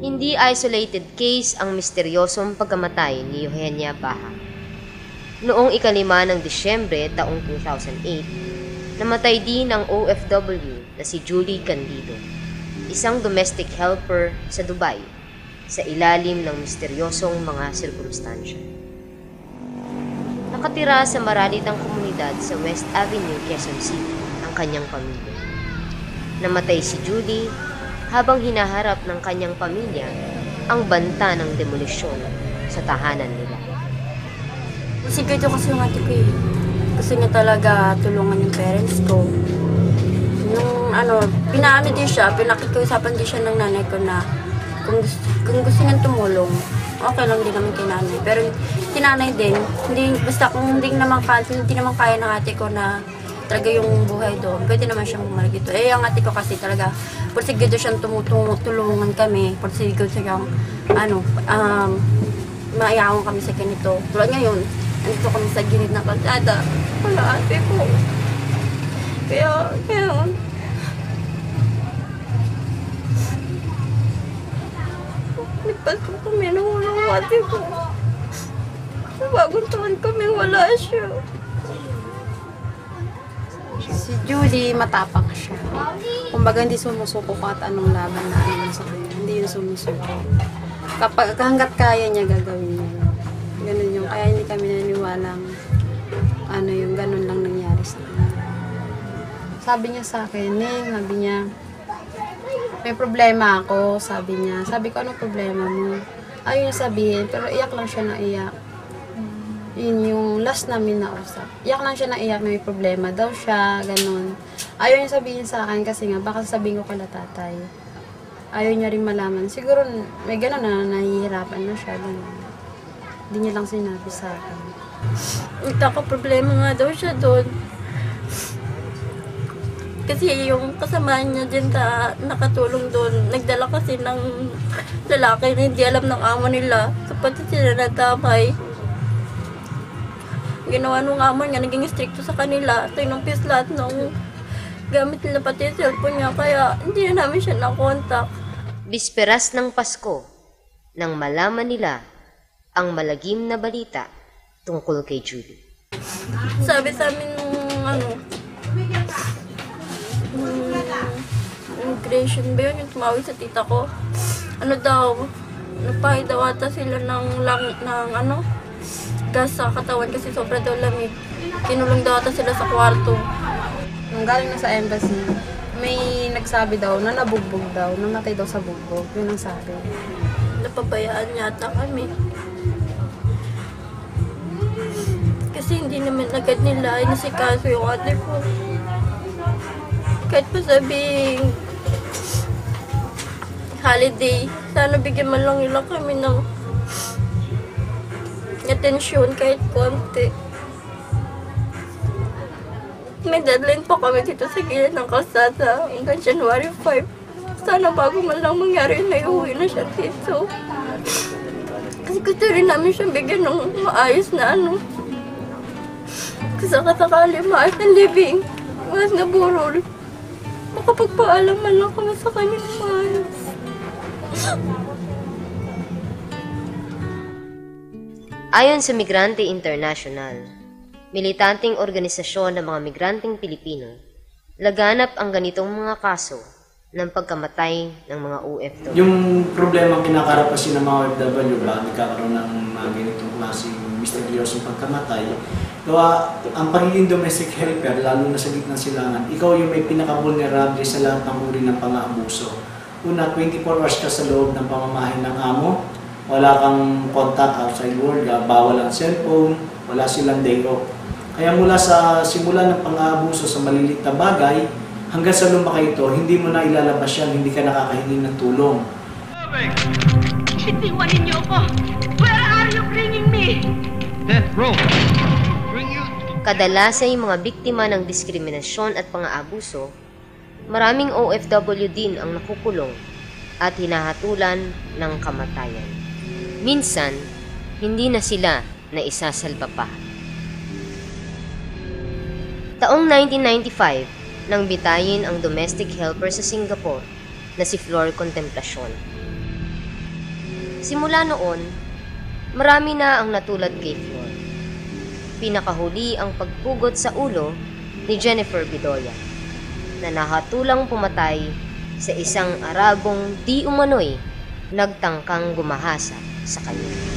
Hindi isolated case ang misteryosong pagkamatay ni Eugenia Baha. Noong ika-5 ng Disyembre taong 2008, namatay din ang OFW na si Julie Candido, isang domestic helper sa Dubai, sa ilalim ng misteryosong mga sirkumstansya. Nakatira sa maralitang komunidad sa West Avenue, Quezon City ang kanyang pamilya. Namatay si Julie habang hinaharap ng kanyang pamilya ang banta ng demolisyon sa tahanan nila. Sigurado kasi yung ate ko eh. Gusto niya talaga tulungan yung parents ko. Nung pinaano din siya, pinakikiusapan din siya ng nanay ko na kung gusto niyang tumulong, okay lang din naman kay nanay. Pero tinanay din, basta kung hindi naman kaya ng ate ko na talaga yung buhay doon, pwede naman siyang bumalik dito. Eh, ang ate ko kasi talaga, porsigido siyang tulungan kami, porsigido siyang, maiyawan kami sa ganito. Tulad ngayon, andito kami sa gilid ng kalsada, wala ate ko. Kaya, nagpasko kami, nahulong ang ate ko. Sa bagong taon kami, wala siya. Si Julie, matapang siya. Kumbaga, hindi sumusuko kahit anong laban na ano sa kanya. Hindi yun sumusuko. Hanggat kaya niya, gagawin niya. Ganun yung, kaya hindi kami naniwalang yung ganun lang nangyari sa kanya. Sabi niya sa akin, Ning, sabi niya, may problema ako, sabi niya. Sabi ko, anong problema mo? Ayaw niya sabihin, pero iyak lang siya na iyak. Yun yung last namin na usap. Iyak lang siya na iyak na may problema daw siya, ganun. Ayaw niya sabihin sa akin kasi nga, baka sabihin ko kala tatay. Ayaw niya rin malaman. Siguro may ganun na nahihirapan na siya, ganun. Hindi niya lang sinabi sa akin. Problema nga daw siya doon. Kasi yung kasama niya dyan na nakatulong doon, nagdala kasi ng lalaki na hindi alam ng amo nila. Kapatid sila natamay. Ginawa nung amo niya, naging stricto sa kanila. Tinumpis lahat ng gamit nila pati yung cellphone niya. Kaya hindi na namin siya nakontak. Bisperas ng Pasko, nang malaman nila ang malagim na balita tungkol kay Julie. Sabi sa amin immigration ba yun, yung tumawag sa tita ko. Nagpahid daw ata sila ng gas sa katawan kasi sobra daw lamig. Kinulong daw ata sila sa kwarto. Nung galing na sa embassy, may nagsabi daw na nabugbog daw, namatay daw sa bugbog. Yun ang sabi. Napabayaan yata kami. Kasi hindi naman agad nila inasikaso yung ate ko. Kahit pa sabing holiday, sana bigyan man lang nila kami ng atensyon kahit konti. May deadline pa kami dito sa gilid ng kalsada hanggang January 5. Sana bago man lang mangyari na iuwi na siya dito. Kasi gusto rin namin siyang bigyan ng maayos na Kasi sakasakali maayos na living, maayos na burol. Makapagpaalam man lang kami sa kanya ng maayos. Ayon sa Migrante International, militanteng organisasyon ng mga migranteng Pilipino, laganap ang ganitong mga kaso ng pagkamatay ng mga OFW. Yung problema ang kinakarap kasi ng mga OFW ba, nagkakaroon ng mga ganitong klaseng misteryosong pagkamatay. Gawa, ang pagiging domestic helper, lalo na sa gitnang silangan, ikaw yung may pinaka-vulnerable sa lahat ng uri ng pang-aabuso. Una, 24 hours ka sa loob ng pamamahay ng amo, wala kang contact outside world, bawal ang cellphone, wala silang day off. Kaya mula sa simula ng pang-aabuso sa maliliit na bagay, hanggang sa lumaki ito, hindi mo na ilalabas yan, hindi ka nakakahingi ng tulong. Itiwanin niyo ako! Where are you bringing me? Death row! Bring you... Kadalasay mga biktima ng diskriminasyon at pang-aabuso, maraming OFW din ang nakukulong at hinahatulan ng kamatayan. Minsan, hindi na sila naisasalba pa. Taong 1995, nang bitayin ang domestic helper sa Singapore na si Flor Contemplacion. Simula noon, marami na ang natulad kay Flor. Pinakahuli ang pagpugot sa ulo ni Jennifer Bedoya na nahatulang pumatay sa isang Arabong di umano'y nagtangkang gumahasa sa kanya.